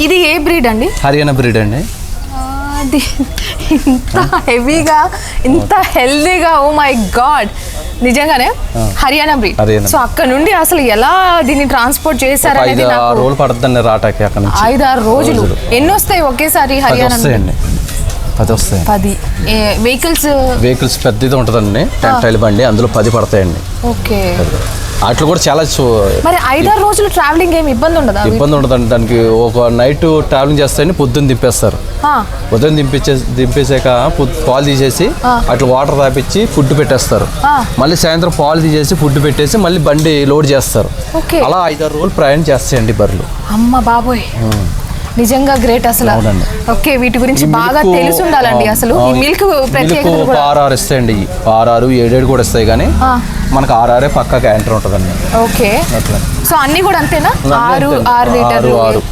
ఇది ఏ బ్రీడ్ అండి? హర్యానా బ్రీడ్ అండి. ఇంత హెవీగా ఇంత హెల్దీగా, ఓ మై గాడ్, నిజంగానే హర్యానా బ్రీడ్. సో అక్కడ నుండి అసలు ఎలా దీన్ని ట్రాన్స్పోర్ట్ చేశారు అనేది 5-6 రోజులు పడుతుందండి రావటానికి. అక్కడ నుంచి 5-6 రోజులు. ఎన్ని వస్తాయి ఒకేసారి హర్యానా? 10 వస్తాయి. 10 వెహికల్స్ పెద్దది ఉంటుందండి, 10 టైల్ బండి, అందులో 10 పడతాయండి. ఓకే. అట్లా కూడా చాలా. మరి 5-6 రోజులు ట్రావెలింగ్ ఏమి ఇబ్బంది ఉండదా? ఇబ్బంది ఉండదండి. దానికి ఒక నైట్ ట్రావెలింగ్ చేస్తాయని పొద్దున్న దింపేస్తారు. పొద్దున్న దింపేసాక పాలు తీసేసి అట్లా వాటర్ తాపించి ఫుడ్ పెట్టేస్తారు. మళ్ళీ సాయంత్రం పాలు తీసేసి ఫుడ్ పెట్టేసి మళ్ళీ బండి లోడ్ చేస్తారు. అలా 5-6 రోజులు ప్రయాణం చేస్తాయండి బర్రెలు. అమ్మ బాబోయ్, నిజంగా గ్రేట్ అసలు. ఓకే, వీటి గురించి బాగా తెలిసి ఉండాలండి. అసలు ఈ మిల్క్ ప్రత్యేకత 6 ఇస్తాయండి. 6, 7 కూడా ఇస్తాయి, కానీ మనకు 6 పక్కా క్యాంటర్ ఉంటుందండి. ఓకే. సో అన్ని కూడా అంతేనా? 6 లీటర్లు.